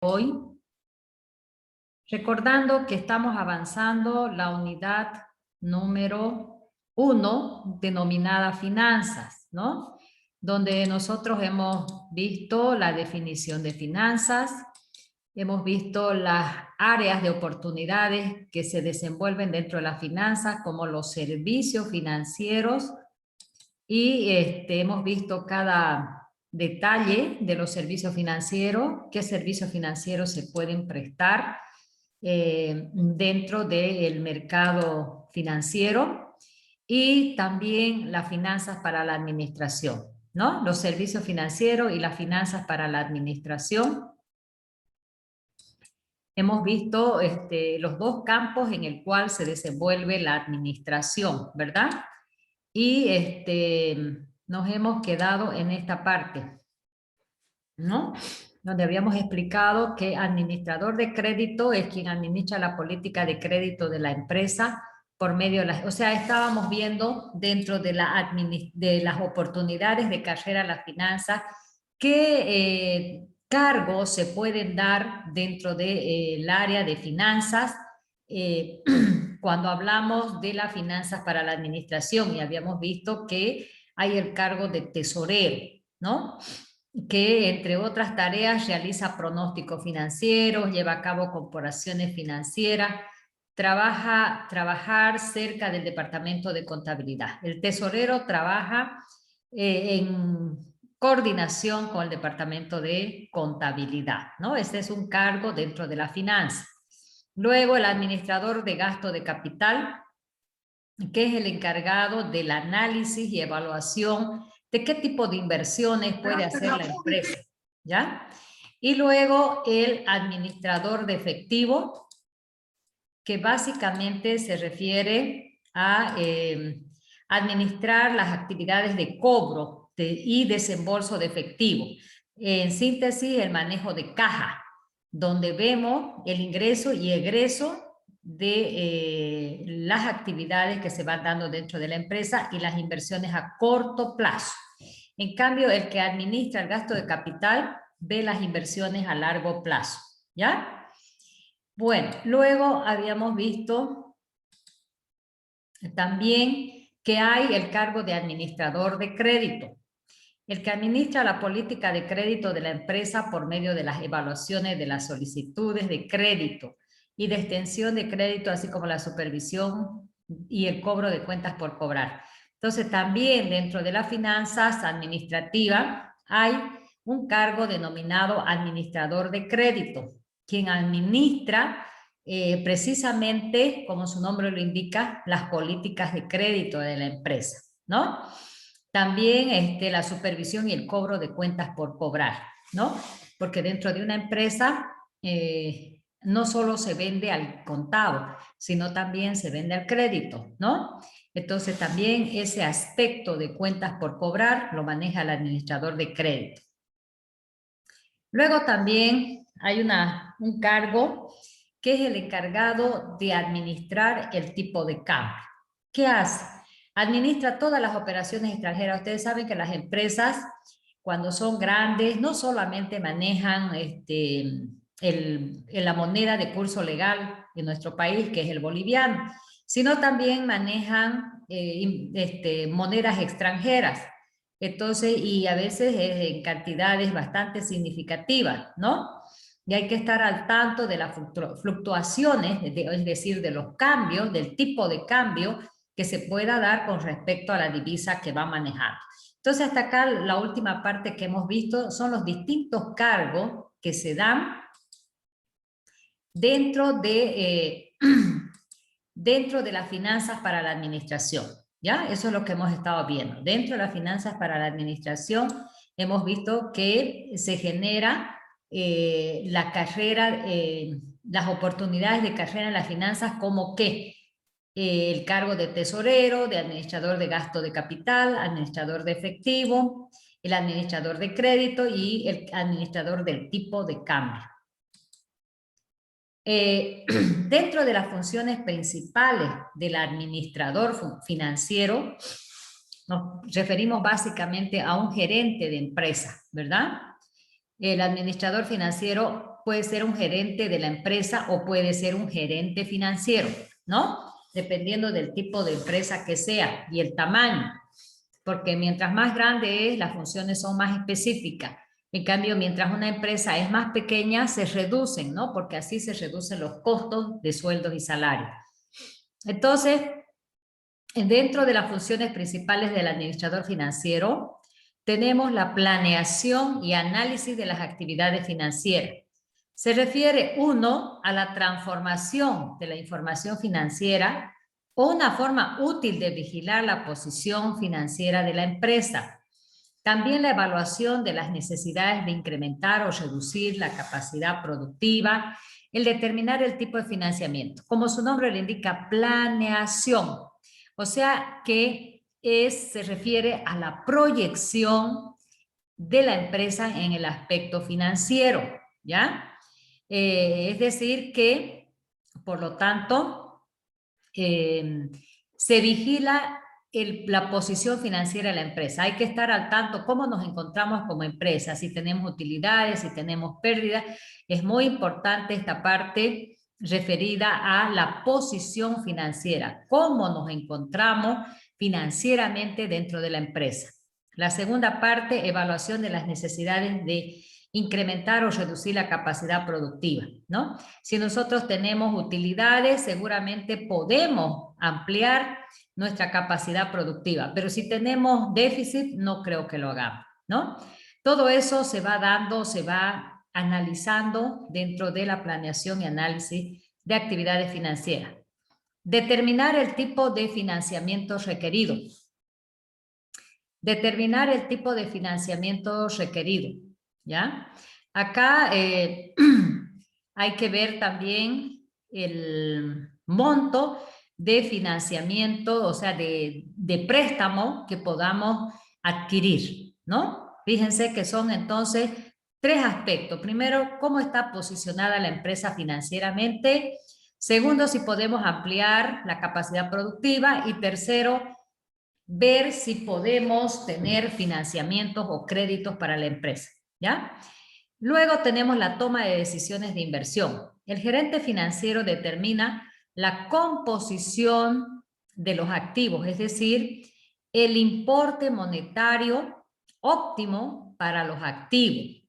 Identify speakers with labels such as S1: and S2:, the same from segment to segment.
S1: Hoy, recordando que estamos avanzando la unidad número 1 denominada finanzas, ¿no? Donde nosotros hemos visto la definición de finanzas, hemos visto las áreas de oportunidades que se desenvuelven dentro de las finanzas, como los servicios financieros, y hemos visto cada detalle de los servicios financieros, qué servicios financieros se pueden prestar dentro del mercado financiero, y también las finanzas para la administración, ¿no? Los servicios financieros y las finanzas para la administración. Hemos visto los dos campos en el cual se desenvuelve la administración, ¿verdad? Y nos hemos quedado en esta parte, ¿no? Donde habíamos explicado que administrador de crédito es quien administra la política de crédito de la empresa por medio de las... O sea, estábamos viendo dentro de las oportunidades de carrera a la finanza qué cargos se pueden dar dentro del área de finanzas eh, cuando hablamos de las finanzas para la administración, y habíamos visto que hay el cargo de tesorero, ¿no? Que entre otras tareas realiza pronósticos financieros, lleva a cabo corporaciones financieras, trabajar cerca del departamento de contabilidad. El tesorero trabaja en coordinación con el departamento de contabilidad, ¿no? Ese es un cargo dentro de la finanza. Luego el administrador de gasto de capital, que es el encargado del análisis y evaluación de qué tipo de inversiones puede hacer la empresa, ¿ya? Y luego el administrador de efectivo, que básicamente se refiere a administrar las actividades de cobro y desembolso de efectivo. En síntesis, el manejo de caja, donde vemos el ingreso y egreso de las actividades que se van dando dentro de la empresa y las inversiones a corto plazo. En cambio, el que administra el gasto de capital ve las inversiones a largo plazo, ¿ya? Bueno, luego habíamos visto también que hay el cargo de administrador de crédito, el que administra la política de crédito de la empresa por medio de las evaluaciones de las solicitudes de crédito y de extensión de crédito, así como la supervisión y el cobro de cuentas por cobrar. Entonces, también dentro de las finanzas administrativas hay un cargo denominado administrador de crédito, quien administra precisamente, como su nombre lo indica, las políticas de crédito de la empresa, ¿no? También la supervisión y el cobro de cuentas por cobrar, ¿no? Porque dentro de una empresa no solo se vende al contado, sino también se vende al crédito, ¿no? Entonces también ese aspecto de cuentas por cobrar lo maneja el administrador de crédito. Luego también hay un cargo que es el encargado de administrar el tipo de cambio. ¿Qué hace? Administra todas las operaciones extranjeras. Ustedes saben que las empresas, cuando son grandes, no solamente manejan la moneda de curso legal de nuestro país, que es el boliviano, sino también manejan monedas extranjeras. Entonces, y a veces en cantidades bastante significativas, ¿no? Y hay que estar al tanto de las fluctuaciones, es decir, de los cambios, del tipo de cambio que se pueda dar con respecto a la divisa que va manejando. Entonces, hasta acá la última parte que hemos visto son los distintos cargos que se dan dentro dentro de las finanzas para la administración. ¿Ya? Eso es lo que hemos estado viendo. Dentro de las finanzas para la administración hemos visto que se genera la carrera, las oportunidades de carrera en las finanzas, como que el cargo de tesorero, de administrador de gasto de capital, administrador de efectivo, el administrador de crédito y el administrador del tipo de cambio. Dentro de las funciones principales del administrador financiero, nos referimos básicamente a un gerente de empresa, ¿verdad? El administrador financiero puede ser un gerente de la empresa o puede ser un gerente financiero, ¿no? Dependiendo del tipo de empresa que sea y el tamaño, porque mientras más grande es, las funciones son más específicas. En cambio, mientras una empresa es más pequeña, se reducen, ¿no? Porque así se reducen los costos de sueldos y salarios. Entonces, dentro de las funciones principales del administrador financiero, tenemos la planeación y análisis de las actividades financieras. Se refiere, uno, a la transformación de la información financiera o una forma útil de vigilar la posición financiera de la empresa. También la evaluación de las necesidades de incrementar o reducir la capacidad productiva, el determinar el tipo de financiamiento. Como su nombre le indica, planeación. O sea que se refiere a la proyección de la empresa en el aspecto financiero, ¿ya? Es decir que, por lo tanto, se vigila la posición financiera de la empresa. Hay que estar al tanto cómo nos encontramos como empresa, si tenemos utilidades, si tenemos pérdidas. Es muy importante esta parte referida a la posición financiera, cómo nos encontramos financieramente dentro de la empresa. La segunda parte, evaluación de las necesidades de incrementar o reducir la capacidad productiva, ¿no? Si nosotros tenemos utilidades, seguramente podemos ampliar nuestra capacidad productiva, pero si tenemos déficit, no creo que lo hagamos, ¿no? Todo eso se va dando, se va analizando dentro de la planeación y análisis de actividades financieras. Determinar el tipo de financiamiento requerido. Determinar el tipo de financiamiento requerido, ¿ya? Acá hay que ver también el monto de financiamiento, o sea, de préstamo que podamos adquirir, ¿no? Fíjense que son entonces tres aspectos. Primero, cómo está posicionada la empresa financieramente. Segundo, si podemos ampliar la capacidad productiva. Y tercero, ver si podemos tener financiamientos o créditos para la empresa, ¿ya? Luego tenemos la toma de decisiones de inversión. El gerente financiero determina la composición de los activos, es decir, el importe monetario óptimo para los activos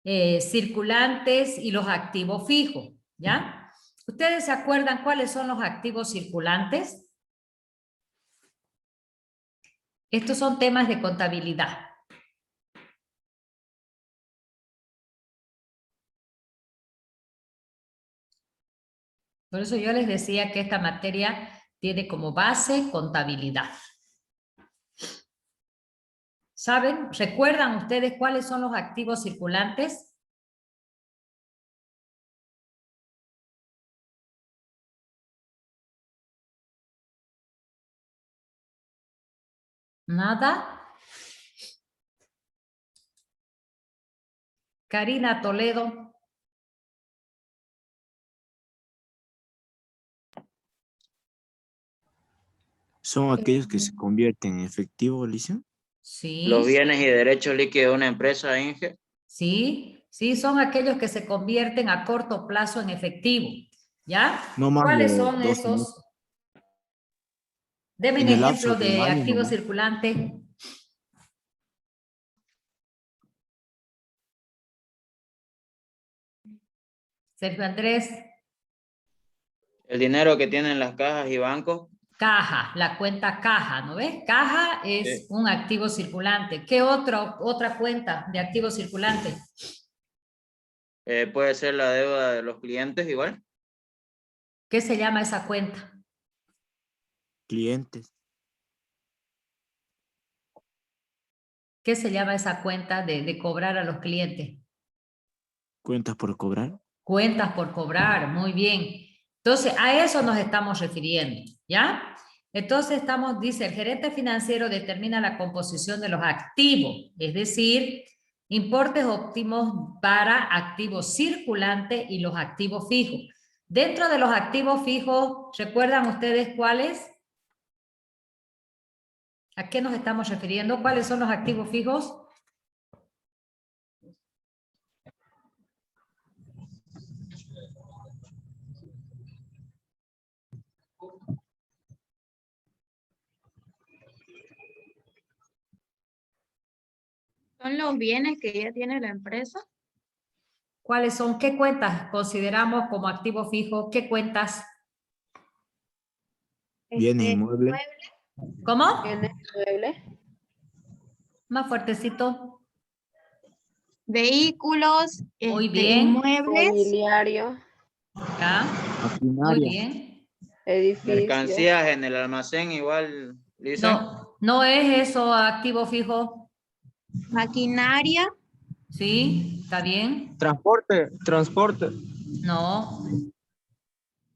S1: circulantes y los activos fijos, ¿ya? ¿Ustedes se acuerdan cuáles son los activos circulantes? Estos son temas de contabilidad. Por eso yo les decía que esta materia tiene como base contabilidad. ¿Saben? ¿Recuerdan ustedes cuáles son los activos circulantes? Nada. Karina Toledo.
S2: ¿Son aquellos que se convierten en efectivo, Alicia?
S3: Los
S1: Sí,
S3: bienes y derechos líquidos de una empresa, Inge.
S1: sí, sí, son aquellos que se convierten a corto plazo en efectivo. ¿Ya?
S2: No más
S1: ¿Cuáles
S2: de
S1: son
S2: 12 meses.
S1: esos? Denme un
S2: En el
S1: ejemplo
S2: lapso de un
S1: de
S2: año
S1: activos
S2: nomás.
S1: circulantes. Sergio Andrés.
S3: El dinero que tienen las cajas y bancos.
S1: Caja, la cuenta caja, ¿no ves? Caja es un activo circulante. ¿Qué otra cuenta de activo circulante?
S3: Puede ser la deuda de los clientes igual.
S1: ¿Qué se llama esa cuenta?
S2: Clientes.
S1: ¿Qué se llama esa cuenta de cobrar a los clientes?
S2: Cuentas por cobrar.
S1: Cuentas por cobrar, muy bien. Entonces, a eso nos estamos refiriendo, ¿ya? Entonces, dice, el gerente financiero determina la composición de los activos, es decir, importes óptimos para activos circulantes y los activos fijos. Dentro de los activos fijos, ¿recuerdan ustedes cuáles? ¿A qué nos estamos refiriendo? ¿Cuáles son los activos fijos?
S4: ¿Son los bienes que ya tiene la empresa?
S1: ¿Cuáles son? ¿Qué cuentas consideramos como activo fijo? ¿Qué cuentas?
S2: Bienes inmuebles.
S1: ¿Cómo?
S5: Bienes inmuebles.
S1: Más fuertecito.
S4: Vehículos,
S1: Muy bien.
S4: inmuebles,
S5: Mobiliario.
S1: Ya. Muy
S2: Maquinaria.
S1: bien.
S5: Edificios.
S3: Mercancías en el almacén igual, dice.
S1: No, no es eso activo fijo.
S4: maquinaria,
S1: ¿Sí? ¿Está bien?
S6: Transporte.
S1: No.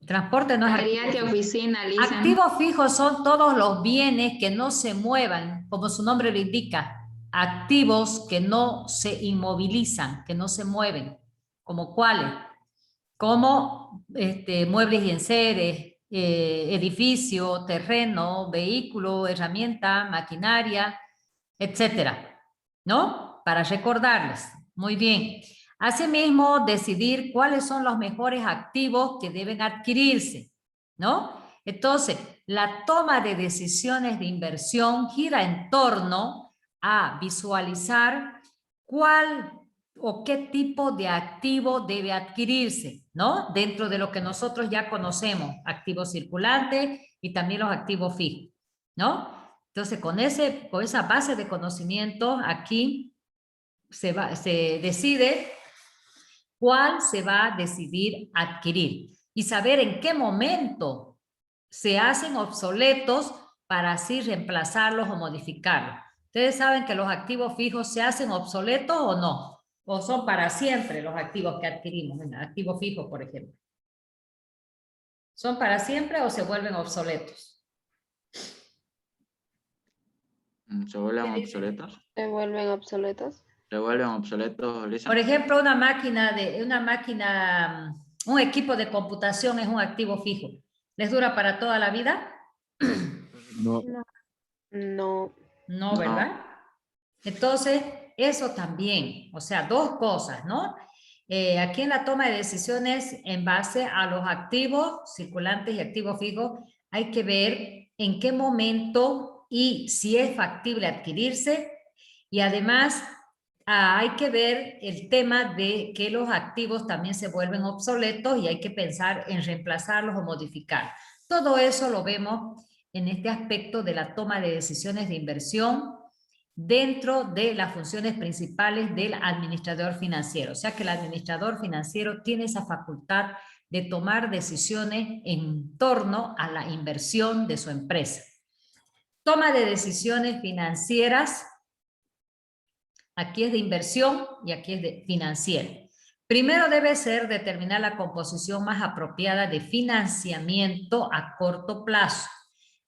S1: Transporte no es activo
S7: Sería que
S1: fijo.
S7: oficina, Lisa.
S1: Activos fijos son todos los bienes que no se muevan, como su nombre lo indica. Activos que no se inmovilizan, que no se mueven. ¿Como cuáles? Como muebles y enseres, edificio, terreno, vehículo, herramienta, maquinaria, etcétera, ¿no? Para recordarles. Muy bien. Asimismo, decidir cuáles son los mejores activos que deben adquirirse, ¿no? Entonces, la toma de decisiones de inversión gira en torno a visualizar cuál o qué tipo de activo debe adquirirse, ¿no? Dentro de lo que nosotros ya conocemos, activos circulantes y también los activos fijos, ¿no? Entonces, con esa base de conocimiento, aquí se decide cuál se va a decidir adquirir y saber en qué momento se hacen obsoletos para así reemplazarlos o modificarlos. Ustedes saben que los activos fijos se hacen obsoletos o no, o son para siempre los activos que adquirimos, activos fijos, por ejemplo. ¿Son para siempre o se vuelven obsoletos?
S3: Se vuelven obsoletos.
S5: Se vuelven obsoletos.
S3: Se vuelven obsoletos, Lisa.
S1: Por ejemplo, un equipo de computación es un activo fijo. ¿Les dura para toda la vida?
S2: No.
S5: No.
S1: No, ¿verdad? Entonces, eso también, o sea, dos cosas, ¿no? Aquí en la toma de decisiones en base a los activos circulantes y activos fijos, hay que ver en qué momento y si es factible adquirirse, y además hay que ver el tema de que los activos también se vuelven obsoletos y hay que pensar en reemplazarlos o modificar. Todo eso lo vemos en este aspecto de la toma de decisiones de inversión dentro de las funciones principales del administrador financiero. O sea que el administrador financiero tiene esa facultad de tomar decisiones en torno a la inversión de su empresa. Toma de decisiones financieras, aquí es de inversión y aquí es de financiero. Primero debe ser determinar la composición más apropiada de financiamiento a corto plazo.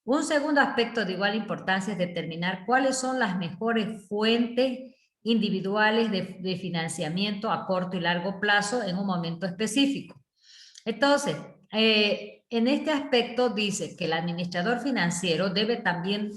S1: Un segundo aspecto de igual importancia es determinar cuáles son las mejores fuentes individuales de financiamiento a corto y largo plazo en un momento específico. Entonces, en este aspecto dice que el administrador financiero debe también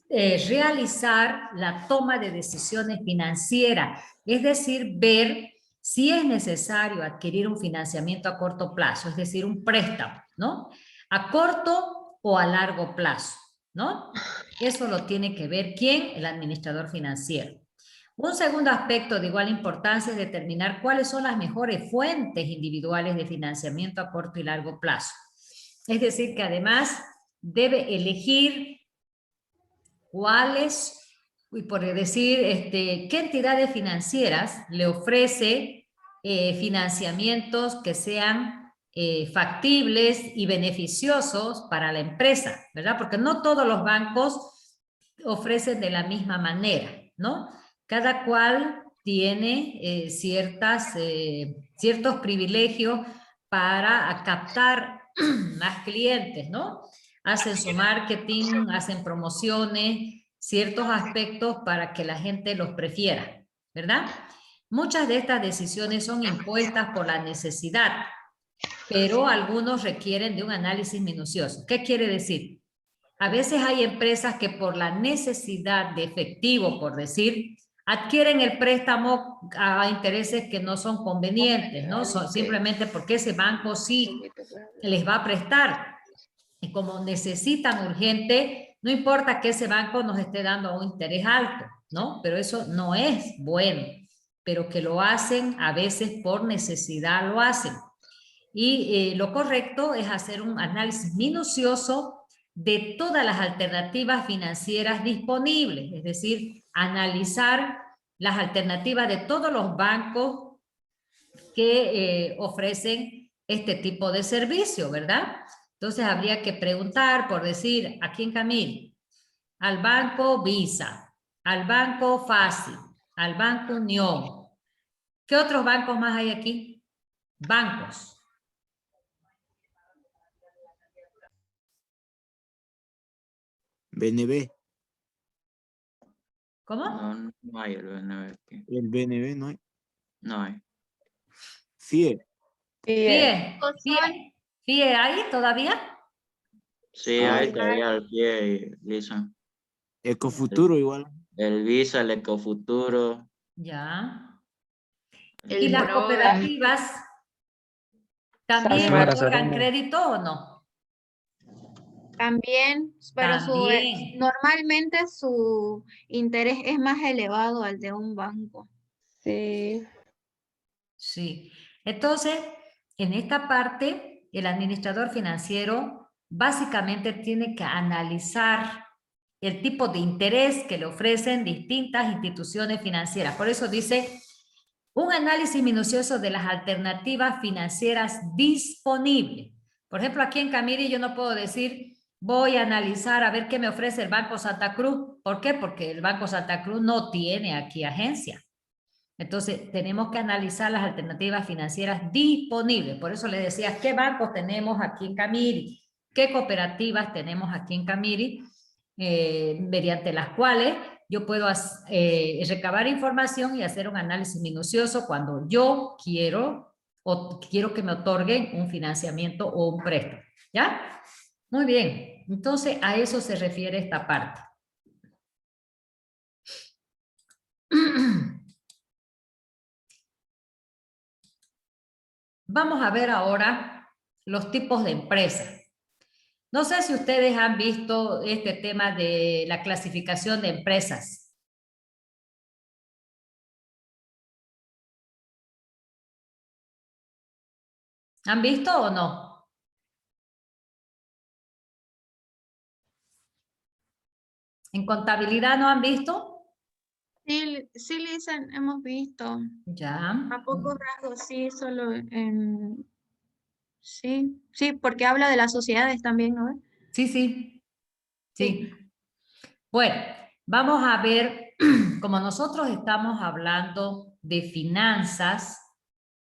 S1: realizar la toma de decisiones financieras, es decir, ver si es necesario adquirir un financiamiento a corto plazo, es decir, un préstamo, ¿no? A corto o a largo plazo, ¿no? Eso lo tiene que ver ¿quién? El administrador financiero. Un segundo aspecto de igual importancia es determinar cuáles son las mejores fuentes individuales de financiamiento a corto y largo plazo. Es decir, que además debe elegir cuáles, y por decir, qué entidades financieras le ofrece financiamientos que sean factibles y beneficiosos para la empresa, ¿verdad? Porque no todos los bancos ofrecen de la misma manera, ¿no? Cada cual tiene ciertos privilegios para captar más clientes, ¿no? Hacen su marketing, hacen promociones, ciertos aspectos para que la gente los prefiera, ¿verdad? Muchas de estas decisiones son impuestas por la necesidad, pero algunos requieren de un análisis minucioso. ¿Qué quiere decir? A veces hay empresas que por la necesidad de efectivo, por decir, adquieren el préstamo a intereses que no son convenientes, ¿no? Simplemente porque ese banco sí les va a prestar. Y como necesitan urgente, no importa que ese banco nos esté dando un interés alto, ¿no? Pero eso no es bueno, pero que lo hacen a veces por necesidad lo hacen. Y lo correcto es hacer un análisis minucioso de todas las alternativas financieras disponibles, es decir, analizar las alternativas de todos los bancos que ofrecen este tipo de servicio, ¿verdad? Entonces habría que preguntar, por decir, ¿a quién Camil? Al Banco Visa, al Banco Fácil, al Banco Unión. ¿Qué otros bancos más hay aquí? Bancos.
S2: BNB.
S1: ¿Cómo?
S3: No hay el BNB aquí.
S2: El BNB no hay.
S3: No hay.
S2: FIE.
S1: FIE. ¿FIE hay todavía?
S3: Sí, hay todavía el pie y Lisa.
S2: Ecofuturo igual.
S3: El Visa, el Ecofuturo.
S1: Ya.
S4: El
S1: ¿Y las
S4: PRO,
S1: cooperativas también
S5: Samar.
S1: otorgan crédito o no?
S4: también, pero
S1: También.
S4: normalmente su interés es más elevado al de un banco.
S5: Sí.
S1: Sí. Entonces, en esta parte, el administrador financiero básicamente tiene que analizar el tipo de interés que le ofrecen distintas instituciones financieras. Por eso dice, un análisis minucioso de las alternativas financieras disponibles. Por ejemplo, aquí en Camiri yo no puedo decir, voy a analizar a ver qué me ofrece el Banco Santa Cruz. ¿Por qué? Porque el Banco Santa Cruz no tiene aquí agencia. Entonces, tenemos que analizar las alternativas financieras disponibles. Por eso les decía, ¿qué bancos tenemos aquí en Camiri? ¿Qué cooperativas tenemos aquí en Camiri? Mediante las cuales yo puedo recabar información y hacer un análisis minucioso cuando yo quiero o quiero que me otorguen un financiamiento o un préstamo. ¿Ya? Muy bien. Entonces, a eso se refiere esta parte. Vamos a ver ahora los tipos de empresas. No sé si ustedes han visto este tema de la clasificación de empresas. ¿Han visto o no? ¿En contabilidad no han visto?
S4: Sí, sí, Lisa, hemos visto.
S1: Ya.
S4: A pocos rasgos, sí, solo en... Sí, sí, porque habla de las sociedades también, ¿no?
S1: Sí, sí. Sí. Bueno, vamos a ver, como nosotros estamos hablando de finanzas,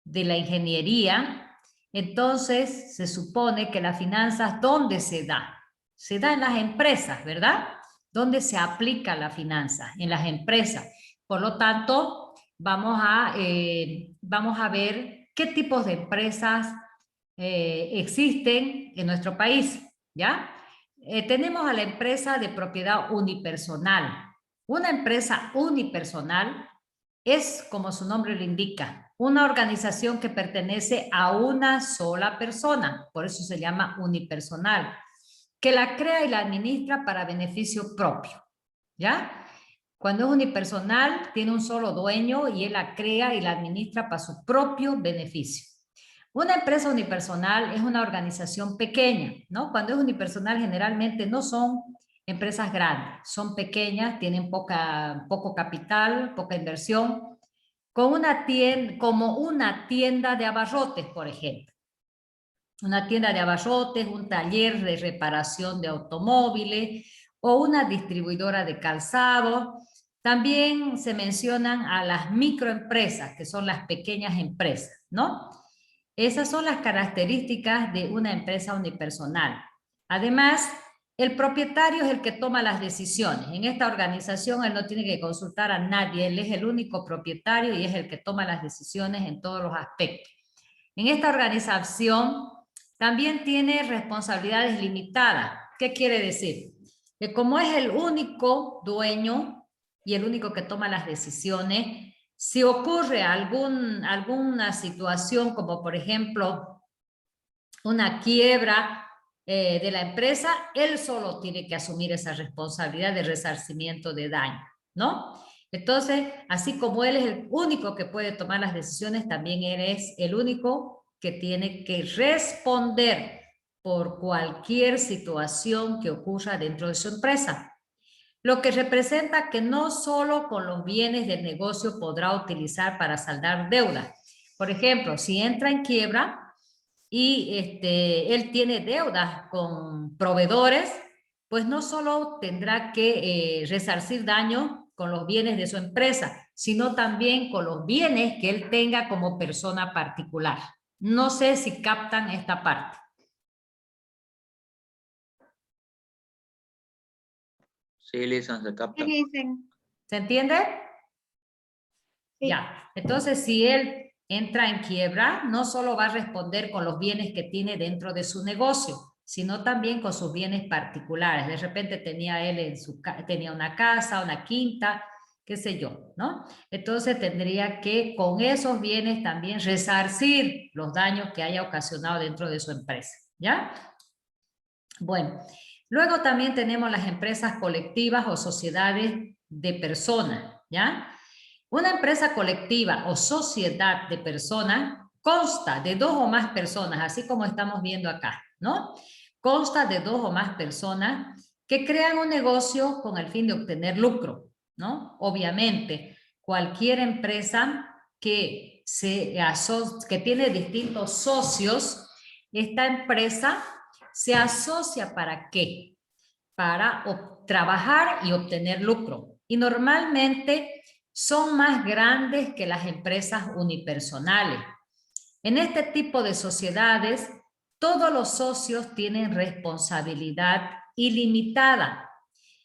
S1: de la ingeniería, entonces se supone que las finanzas, ¿dónde se da? Se da en las empresas, ¿verdad? ¿Dónde se aplica la finanza? En las empresas. Por lo tanto, vamos a ver qué tipos de empresas existen en nuestro país, ¿ya? Tenemos a la empresa de propiedad unipersonal. Una empresa unipersonal es, como su nombre lo indica, una organización que pertenece a una sola persona, por eso se llama unipersonal, que la crea y la administra para beneficio propio, ¿ya? Cuando es unipersonal, tiene un solo dueño y él la crea y la administra para su propio beneficio. Una empresa unipersonal es una organización pequeña, ¿no? Cuando es unipersonal generalmente no son empresas grandes, son pequeñas, tienen poco capital, poca inversión, con una tienda, como una tienda de abarrotes, por ejemplo. Una tienda de abarrotes, un taller de reparación de automóviles o una distribuidora de calzado. También se mencionan a las microempresas, que son las pequeñas empresas, ¿no? Esas son las características de una empresa unipersonal. Además, el propietario es el que toma las decisiones. En esta organización él no tiene que consultar a nadie, él es el único propietario y es el que toma las decisiones en todos los aspectos. En esta organización también tiene responsabilidades limitadas. ¿Qué quiere decir? Que como es el único dueño y el único que toma las decisiones, si ocurre alguna situación como por ejemplo una quiebra de la empresa, él solo tiene que asumir esa responsabilidad de resarcimiento de daño, ¿no? Entonces, así como él es el único que puede tomar las decisiones, también él es el único que tiene que responder por cualquier situación que ocurra dentro de su empresa. Lo que representa que no solo con los bienes del negocio podrá utilizar para saldar deudas. Por ejemplo, si entra en quiebra y él tiene deudas con proveedores, pues no solo tendrá que resarcir daño con los bienes de su empresa, sino también con los bienes que él tenga como persona particular. No sé si captan esta parte.
S3: Sí, Lisa, se capta.
S4: ¿Qué dicen?
S1: ¿Se entiende?
S4: Sí.
S1: Ya, entonces si él entra en quiebra, no solo va a responder con los bienes que tiene dentro de su negocio, sino también con sus bienes particulares. De repente tenía él tenía una casa, una quinta, qué sé yo, ¿no? Entonces tendría que con esos bienes también resarcir los daños que haya ocasionado dentro de su empresa, ¿ya? Bueno, luego también tenemos las empresas colectivas o sociedades de personas, ¿ya? Una empresa colectiva o sociedad de personas consta de 2 o más personas, así como estamos viendo acá, ¿no? Consta de 2 o más personas que crean un negocio con el fin de obtener lucro, ¿no? Obviamente, cualquier empresa que tiene distintos socios, esta empresa se asocia ¿para qué? Para trabajar y obtener lucro. Y normalmente son más grandes que las empresas unipersonales. En este tipo de sociedades, todos los socios tienen responsabilidad ilimitada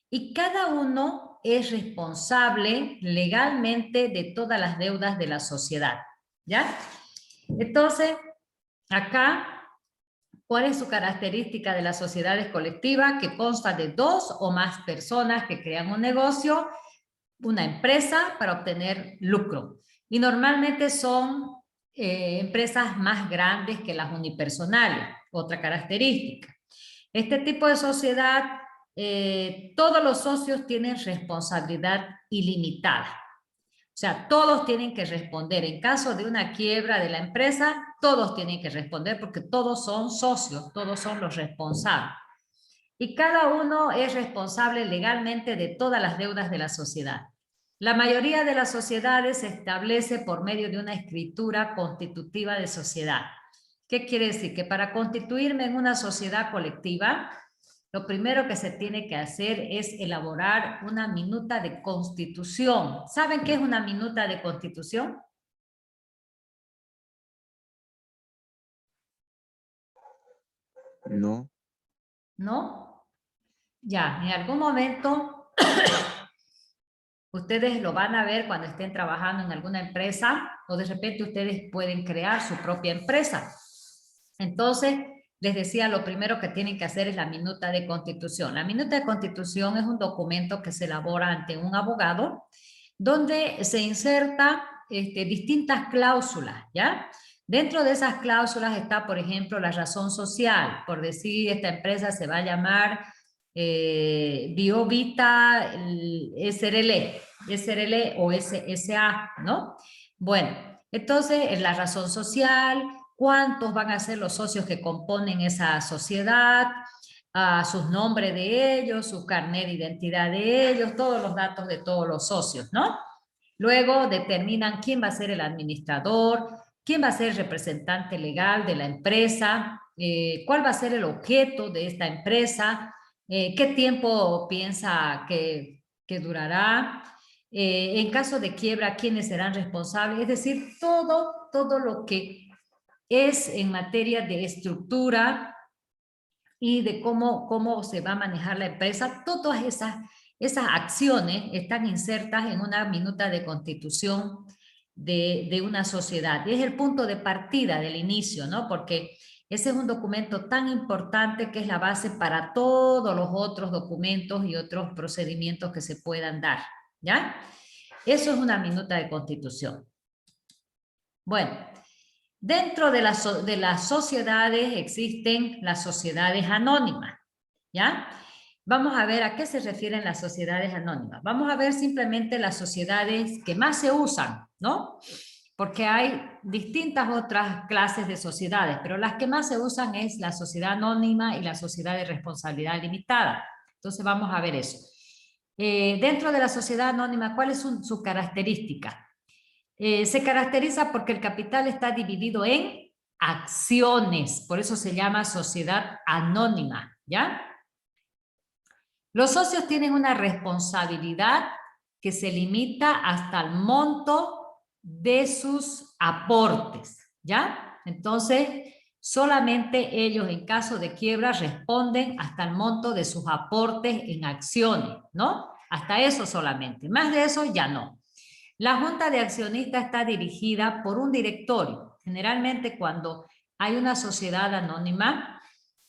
S1: y cada uno es responsable legalmente de todas las deudas de la sociedad, ¿ya? Entonces, acá, ¿cuál es su característica de las sociedades colectivas? Que consta de 2 o más personas que crean un negocio, una empresa para obtener lucro. Y normalmente son empresas más grandes que las unipersonales, otra característica. Este tipo de sociedad, todos los socios tienen responsabilidad ilimitada. O sea, todos tienen que responder. En caso de una quiebra de la empresa, todos tienen que responder porque todos son socios, todos son los responsables. Y cada uno es responsable legalmente de todas las deudas de la sociedad. La mayoría de las sociedades se establece por medio de una escritura constitutiva de sociedad. ¿Qué quiere decir? Que para constituirme en una sociedad colectiva, lo primero que se tiene que hacer es elaborar una minuta de constitución. ¿Saben qué es una minuta de constitución?
S2: No.
S1: ¿No? Ya, en algún momento ustedes lo van a ver cuando estén trabajando en alguna empresa o de repente ustedes pueden crear su propia empresa. Entonces, les decía, lo primero que tienen que hacer es la minuta de constitución. La minuta de constitución es un documento que se elabora ante un abogado donde se inserta distintas cláusulas, ¿ya? Dentro de esas cláusulas está, por ejemplo, la razón social, por decir, esta empresa se va a llamar Biovita SRL o SSA, ¿no? Bueno, entonces, la razón social, cuántos van a ser los socios que componen esa sociedad, sus nombres de ellos, su carnet de identidad de ellos, todos los datos de todos los socios, ¿no? Luego determinan quién va a ser el administrador, quién va a ser el representante legal de la empresa, cuál va a ser el objeto de esta empresa, qué tiempo piensa que durará, en caso de quiebra, quiénes serán responsables, es decir, todo lo que es en materia de estructura y de cómo se va a manejar la empresa, todas esas acciones están insertas en una minuta de constitución de una sociedad. Y es el punto de partida del inicio, ¿no? Porque ese es un documento tan importante que es la base para todos los otros documentos y otros procedimientos que se puedan dar, ¿ya? Eso es una minuta de constitución. Bueno, dentro de las sociedades existen las sociedades anónimas, ¿ya? vamos a ver a qué se refieren las sociedades anónimas. Vamos a ver simplemente las sociedades que más se usan, ¿no? Porque hay distintas otras clases de sociedades, pero las que más se usan es la sociedad anónima y la sociedad de responsabilidad limitada. Entonces vamos a ver eso. Dentro de la sociedad anónima, ¿cuál es su característica? Se caracteriza porque el capital está dividido en acciones, por eso se llama sociedad anónima, ¿ya? Los socios tienen una responsabilidad que se limita hasta el monto de sus aportes, ¿ya? Entonces, solamente ellos en caso de quiebra responden hasta el monto de sus aportes en acciones, ¿no? Hasta eso solamente, más de eso ya no. La junta de accionistas está dirigida por un directorio. Generalmente cuando hay una sociedad anónima,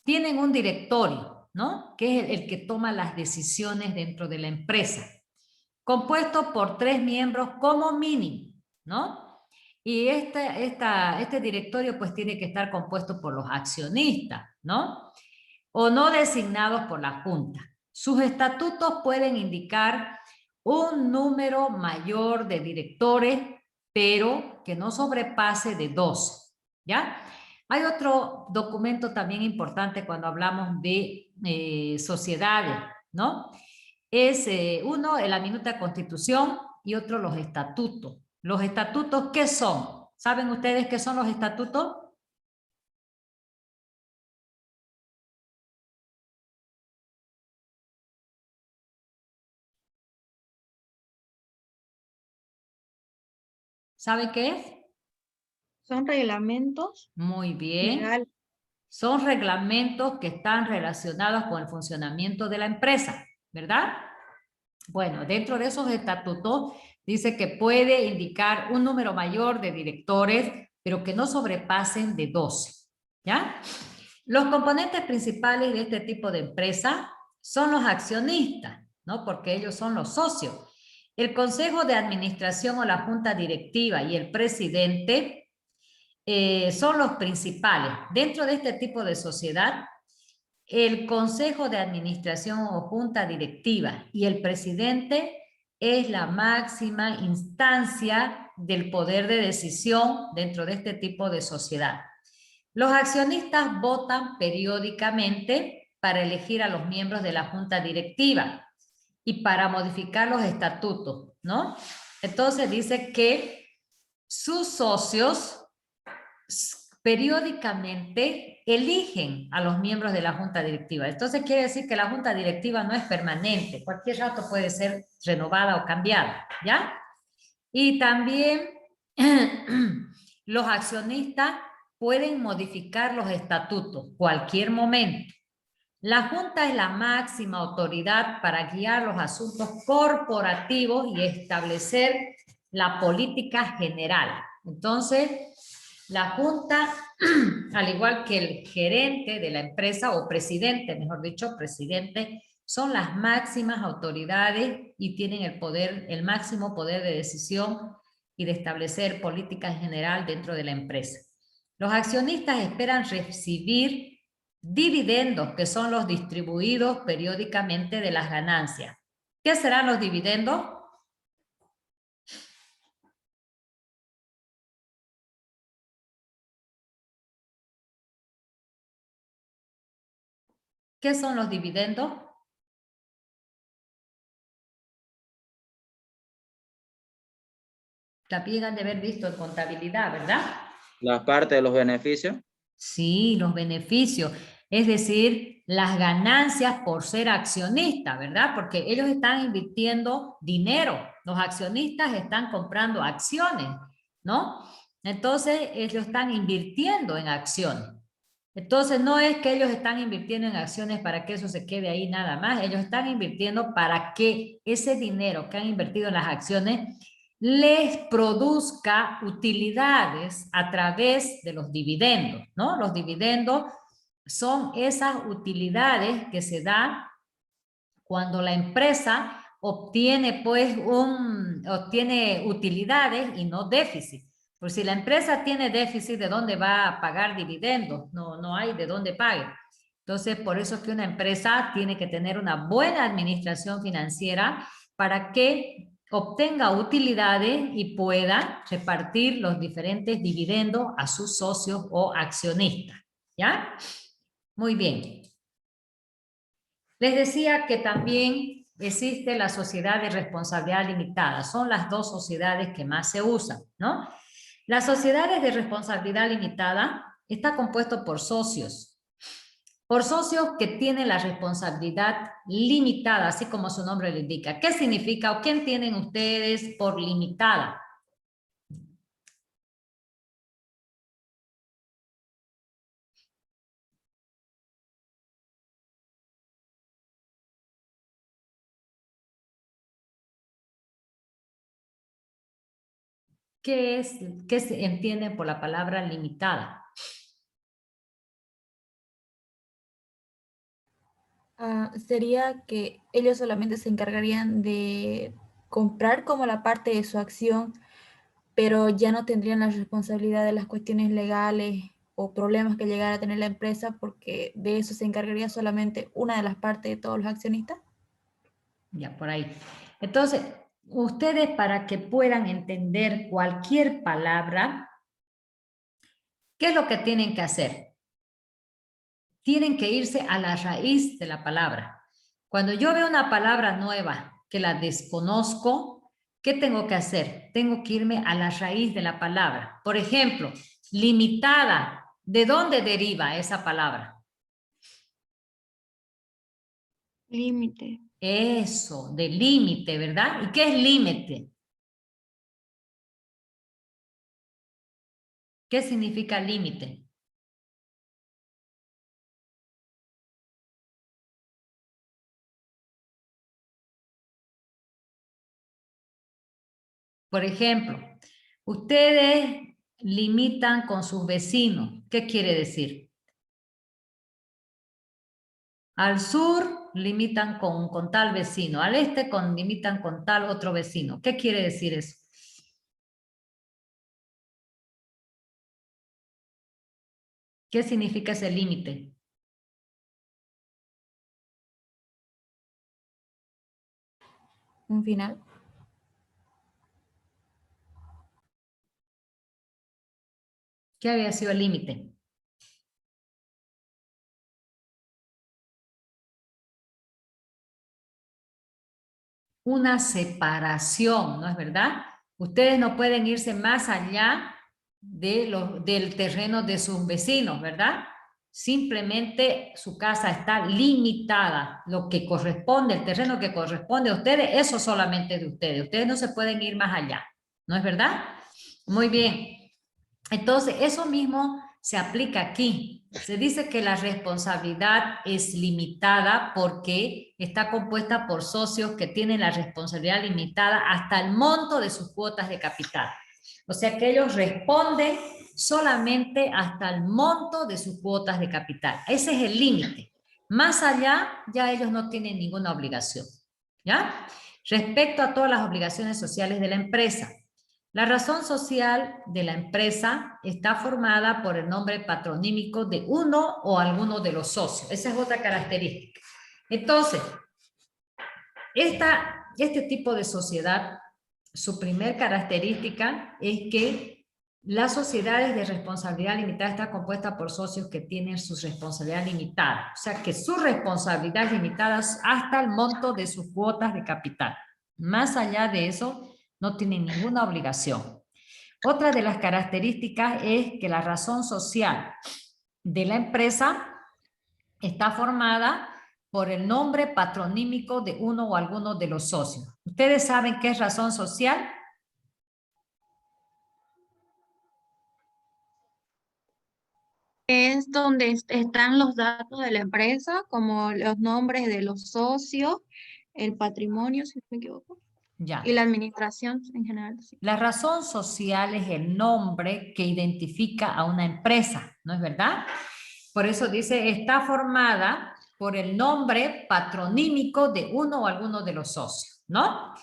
S1: tienen un directorio, ¿no? Que es el que toma las decisiones dentro de la empresa, compuesto por 3 miembros como mínimo, ¿no? Y este directorio pues tiene que estar compuesto por los accionistas, ¿no? O no designados por la junta. Sus estatutos pueden indicar un número mayor de directores, pero que no sobrepase de 12, ¿ya? Hay otro documento también importante cuando hablamos de sociedades, ¿no? Es uno, la minuta constitución y otro los estatutos. ¿Los estatutos qué son? ¿Saben ustedes qué son los estatutos? ¿Saben qué es?
S4: Son reglamentos
S1: Muy bien.
S4: legales.
S1: Son reglamentos que están relacionados con el funcionamiento de la empresa, ¿verdad? Bueno, dentro de esos estatutos dice que puede indicar un número mayor de directores, pero que no sobrepasen de 12, ¿ya? Los componentes principales de este tipo de empresa son los accionistas, ¿no? Porque ellos son los socios. El consejo de administración o la junta directiva y el presidente son los principales. Dentro de este tipo de sociedad, el consejo de administración o junta directiva y el presidente es la máxima instancia del poder de decisión dentro de este tipo de sociedad. Los accionistas votan periódicamente para elegir a los miembros de la junta directiva y para modificar los estatutos, ¿no? Entonces dice que sus socios periódicamente eligen a los miembros de la junta directiva. Entonces quiere decir que la junta directiva no es permanente, cualquier rato puede ser renovada o cambiada, ¿ya? Y también los accionistas pueden modificar los estatutos cualquier momento. La junta es la máxima autoridad para guiar los asuntos corporativos y establecer la política general. Entonces, la junta, al igual que el gerente de la empresa o presidente, mejor dicho, presidente, son las máximas autoridades y tienen el poder, el máximo poder de decisión y de establecer política en general dentro de la empresa. Los accionistas esperan recibir dividendos, que son los distribuidos periódicamente de las ganancias. ¿Qué serán los dividendos? ¿Qué son los dividendos? También han de haber visto en contabilidad, ¿verdad?
S3: La parte de los beneficios.
S1: Sí, los beneficios, es decir, las ganancias por ser accionista, ¿verdad? Porque ellos están invirtiendo dinero, los accionistas están comprando acciones, ¿no? Entonces, ellos están invirtiendo en acciones. Entonces, no es que ellos están invirtiendo en acciones para que eso se quede ahí nada más, ellos están invirtiendo para que ese dinero que han invertido en las acciones les produzca utilidades a través de los dividendos, ¿no? Los dividendos son esas utilidades que se dan cuando la empresa obtiene, pues, obtiene utilidades y no déficit. Pues si la empresa tiene déficit, ¿de dónde va a pagar dividendos? No hay de dónde pague. Entonces, por eso es que una empresa tiene que tener una buena administración financiera para que obtenga utilidades y pueda repartir los diferentes dividendos a sus socios o accionistas. ¿Ya? Muy bien. Les decía que también existe la sociedad de responsabilidad limitada. Son las dos sociedades que más se usan, ¿no? Las sociedades de responsabilidad limitada está compuesto por socios que tienen la responsabilidad limitada, así como su nombre lo indica. ¿Qué significa o qué entienden ustedes por limitada? ¿Qué se entiende por la palabra limitada?
S6: Sería que ellos solamente se encargarían de comprar como la parte de su acción, pero ya no tendrían la responsabilidad de las cuestiones legales o problemas que llegara a tener la empresa, porque de eso se encargaría solamente una de las partes de todos los accionistas.
S1: Ya, por ahí. Entonces, ustedes para que puedan entender cualquier palabra, ¿qué es lo que tienen que hacer? Tienen que irse a la raíz de la palabra. Cuando yo veo una palabra nueva que la desconozco, ¿qué tengo que hacer? Tengo que irme a la raíz de la palabra. Por ejemplo, limitada. ¿De dónde deriva esa palabra?
S4: Límite.
S1: Eso, de límite, ¿verdad? ¿Y qué es límite? ¿Qué significa límite? Por ejemplo, ustedes limitan con sus vecinos. ¿Qué quiere decir? Al sur limitan con tal vecino, al este limitan con tal otro vecino. ¿Qué quiere decir eso? ¿Qué significa ese límite?
S6: Un final.
S1: ¿Qué había sido el límite? Una separación, ¿no es verdad? Ustedes no pueden irse más allá del terreno de sus vecinos, ¿verdad? Simplemente su casa está limitada. Lo que corresponde, el terreno que corresponde a ustedes, eso solamente es de ustedes. Ustedes no se pueden ir más allá, ¿no es verdad? Muy bien. Entonces, eso mismo se aplica aquí. Se dice que la responsabilidad es limitada porque está compuesta por socios que tienen la responsabilidad limitada hasta el monto de sus cuotas de capital. O sea que ellos responden solamente hasta el monto de sus cuotas de capital. Ese es el límite. Más allá, ya ellos no tienen ninguna obligación. ¿Ya? Respecto a todas las obligaciones sociales de la empresa, la razón social de la empresa está formada por el nombre patronímico de uno o alguno de los socios. Esa es otra característica. Entonces, este tipo de sociedad, su primer característica es que las sociedades de responsabilidad limitada están compuestas por socios que tienen su responsabilidad limitada. O sea, que su responsabilidad es limitada hasta el monto de sus cuotas de capital. Más allá de eso, no tienen ninguna obligación. Otra de las características es que la razón social de la empresa está formada por el nombre patronímico de uno o alguno de los socios. ¿Ustedes saben qué es razón social?
S4: Es donde están los datos de la empresa, como los nombres de los socios, el patrimonio, si no me equivoco,
S1: Ya.
S4: y la administración en general. Sí.
S1: La razón social es el nombre que identifica a una empresa, ¿no es verdad? Por eso dice, está formada por el nombre patronímico de uno o alguno de los socios, ¿no?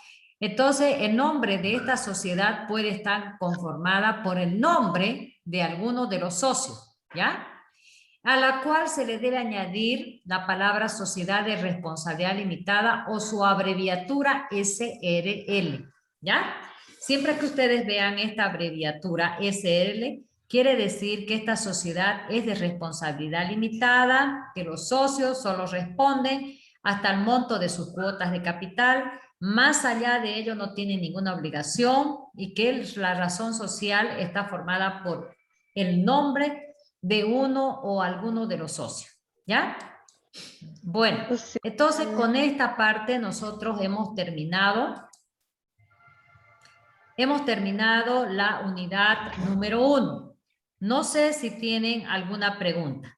S1: Entonces, el nombre de esta sociedad puede estar conformada por el nombre de alguno de los socios, ¿ya? a la cual se le debe añadir la palabra sociedad de responsabilidad limitada o su abreviatura SRL, ¿ya? Siempre que ustedes vean esta abreviatura SRL, quiere decir que esta sociedad es de responsabilidad limitada, que los socios solo responden hasta el monto de sus cuotas de capital, más allá de ello no tienen ninguna obligación y que la razón social está formada por el nombre de uno o alguno de los socios, ¿ya? Bueno,
S5: Sí.
S1: entonces con esta parte nosotros hemos terminado la unidad número 1. No sé si tienen alguna pregunta.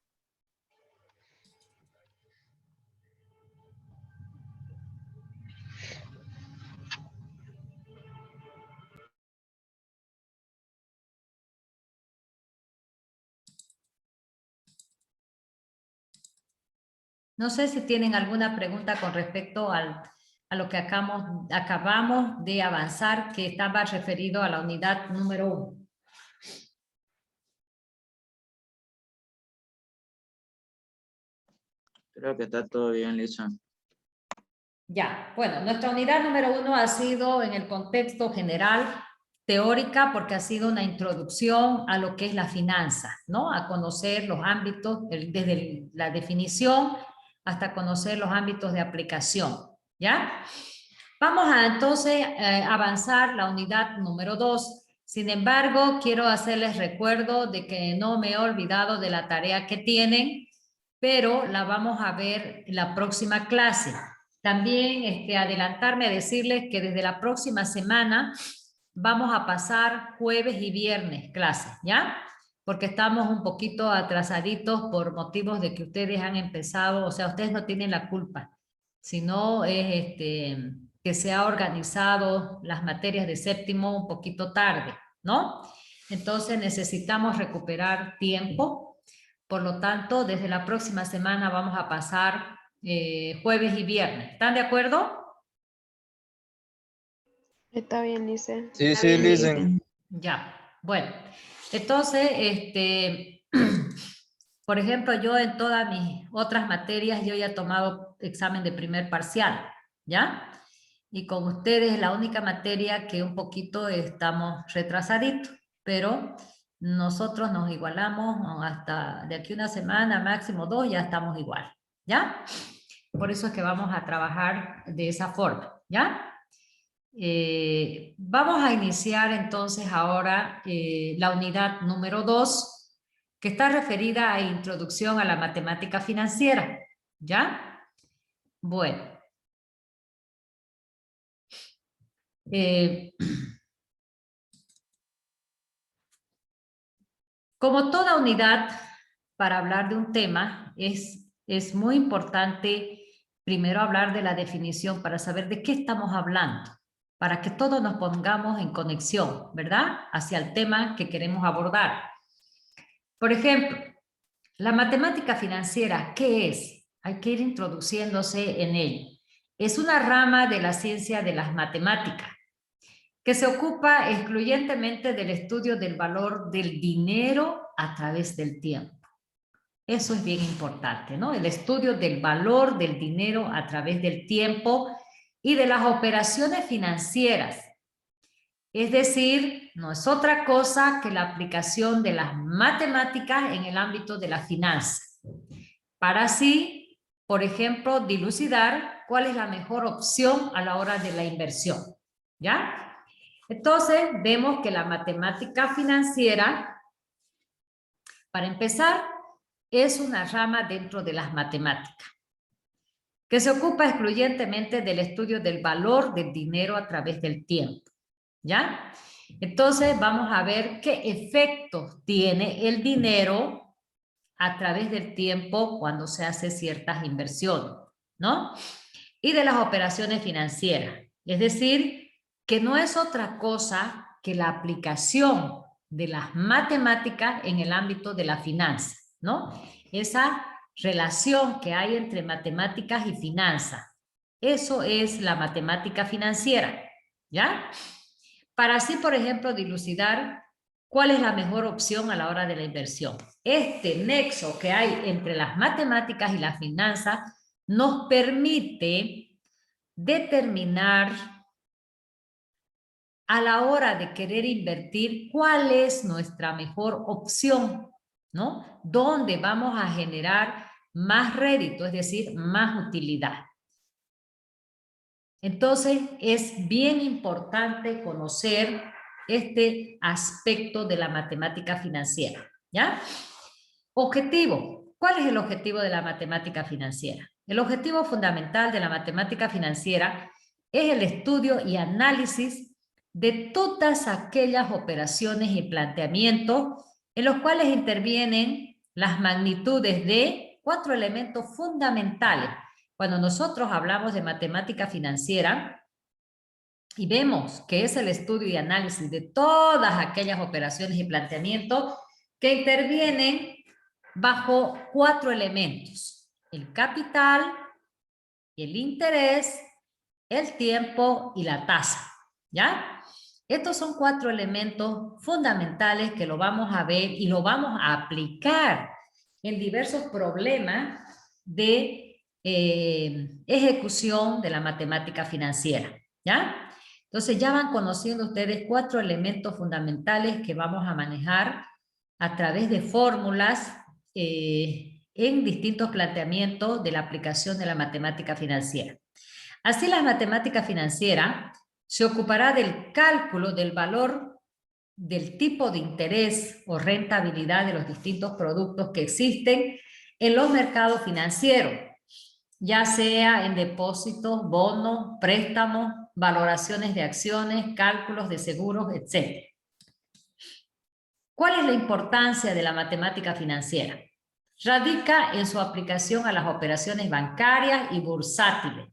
S1: No sé si tienen alguna pregunta con respecto a lo que acabamos de avanzar, que estaba referido a la unidad número 1.
S3: Creo que está todo bien, Lisa.
S1: Ya, bueno, nuestra unidad número 1 ha sido en el contexto general teórica porque ha sido una introducción a lo que es la finanza, ¿no? A conocer los ámbitos, desde la definición hasta conocer los ámbitos de aplicación, ¿ya? Vamos a entonces avanzar la unidad número 2. Sin embargo, quiero hacerles recuerdo de que no me he olvidado de la tarea que tienen, pero la vamos a ver en la próxima clase. También adelantarme a decirles que desde la próxima semana vamos a pasar jueves y viernes clases, ¿ya? Porque estamos un poquito atrasaditos por motivos de que ustedes han empezado, o sea, ustedes no tienen la culpa, sino es que se ha organizado las materias de séptimo un poquito tarde, ¿no? Entonces necesitamos recuperar tiempo, por lo tanto, desde la próxima semana vamos a pasar jueves y viernes. ¿Están de acuerdo?
S5: Está bien, Lice.
S7: Sí, sí, listen.
S1: Ya, bueno. Entonces, por ejemplo, yo en todas mis otras materias yo ya he tomado examen de primer parcial, ¿ya? Y con ustedes la única materia que un poquito estamos retrasaditos, pero nosotros nos igualamos hasta de aquí una semana, máximo 2, ya estamos igual, ¿ya? Por eso es que vamos a trabajar de esa forma, ¿ya? Vamos a iniciar entonces ahora la unidad número 2, que está referida a introducción a la matemática financiera, ¿ya? Bueno. Como toda unidad, para hablar de un tema, es muy importante primero hablar de la definición para saber de qué estamos hablando, para que todos nos pongamos en conexión, ¿verdad? Hacia el tema que queremos abordar. Por ejemplo, la matemática financiera, ¿qué es? Hay que ir introduciéndose en ello. Es una rama de la ciencia de las matemáticas que se ocupa excluyentemente del estudio del valor del dinero a través del tiempo. Eso es bien importante, ¿no? El estudio del valor del dinero a través del tiempo y de las operaciones financieras. Es decir, no es otra cosa que la aplicación de las matemáticas en el ámbito de la finanza. Para así, por ejemplo, dilucidar cuál es la mejor opción a la hora de la inversión, ¿ya? Entonces, vemos que la matemática financiera, para empezar, es una rama dentro de las matemáticas, que se ocupa excluyentemente del estudio del valor del dinero a través del tiempo, ¿ya? Entonces, vamos a ver qué efectos tiene el dinero a través del tiempo cuando se hace ciertas inversiones, ¿no? Y de las operaciones financieras, es decir, que no es otra cosa que la aplicación de las matemáticas en el ámbito de la finanza, ¿no? Esa relación que hay entre matemáticas y finanzas. Eso es la matemática financiera, ¿ya? Para así, por ejemplo, dilucidar ¿Cuál es la mejor opción a la hora de la inversión? Este nexo que hay entre las matemáticas y las finanzas nos permite determinar a la hora de querer invertir cuál es nuestra mejor opción, ¿no? ¿Dónde vamos a generar más rédito, es decir, más utilidad? Entonces, es bien importante conocer este aspecto de la matemática financiera, ¿ya? Objetivo. ¿Cuál es el objetivo de la matemática financiera? El objetivo fundamental de la matemática financiera es el estudio y análisis de todas aquellas operaciones y planteamientos en los cuales intervienen las magnitudes de 4 elementos fundamentales. Cuando nosotros hablamos de matemática financiera y vemos que es el estudio y análisis de todas aquellas operaciones y planteamientos que intervienen bajo 4 elementos: el capital, el interés, el tiempo y la tasa, ¿ya? Estos son 4 elementos fundamentales que lo vamos a ver y lo vamos a aplicar en diversos problemas de ejecución de la matemática financiera, ¿ya? Entonces ya van conociendo ustedes 4 elementos fundamentales que vamos a manejar a través de fórmulas en distintos planteamientos de la aplicación de la matemática financiera. Así, la matemática financiera se ocupará del cálculo del valor del tipo de interés o rentabilidad de los distintos productos que existen en los mercados financieros, ya sea en depósitos, bonos, préstamos, valoraciones de acciones, cálculos de seguros, etc. ¿Cuál es la importancia de la matemática financiera? Radica en su aplicación a las operaciones bancarias y bursátiles.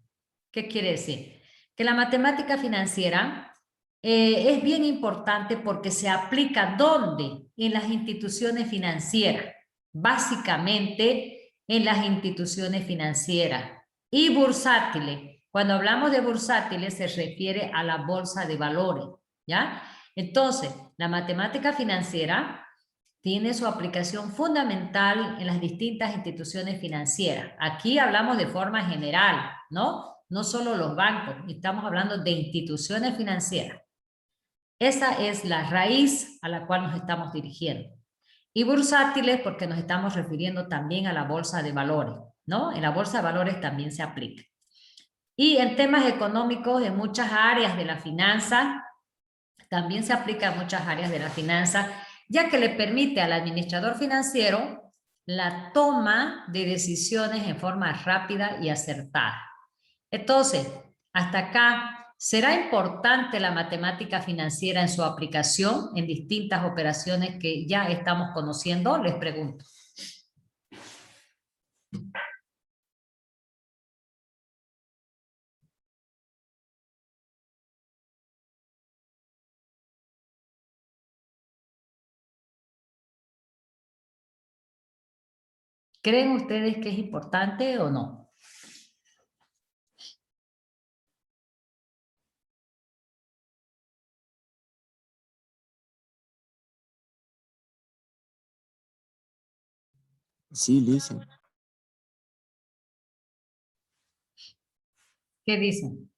S1: ¿Qué quiere decir? Que la matemática financiera es bien importante porque se aplica ¿dónde? En las instituciones financieras, básicamente en las instituciones financieras. Y bursátiles, cuando hablamos de bursátiles se refiere a la bolsa de valores, ¿ya? Entonces, la matemática financiera tiene su aplicación fundamental en las distintas instituciones financieras. Aquí hablamos de forma general, ¿no? No solo los bancos, estamos hablando de instituciones financieras. Esa es la raíz a la cual nos estamos dirigiendo. Y bursátiles porque nos estamos refiriendo también a la bolsa de valores, ¿no? En la bolsa de valores también se aplica. Y en temas económicos, en muchas áreas de la finanza, también se aplica en muchas áreas de la finanza, ya que le permite al administrador financiero la toma de decisiones en forma rápida y acertada. Entonces, hasta acá, ¿será importante la matemática financiera en su aplicación en distintas operaciones que ya estamos conociendo? Les pregunto. ¿Creen ustedes que es importante o no?
S2: Sí, Lisa.
S1: ¿Qué dicen?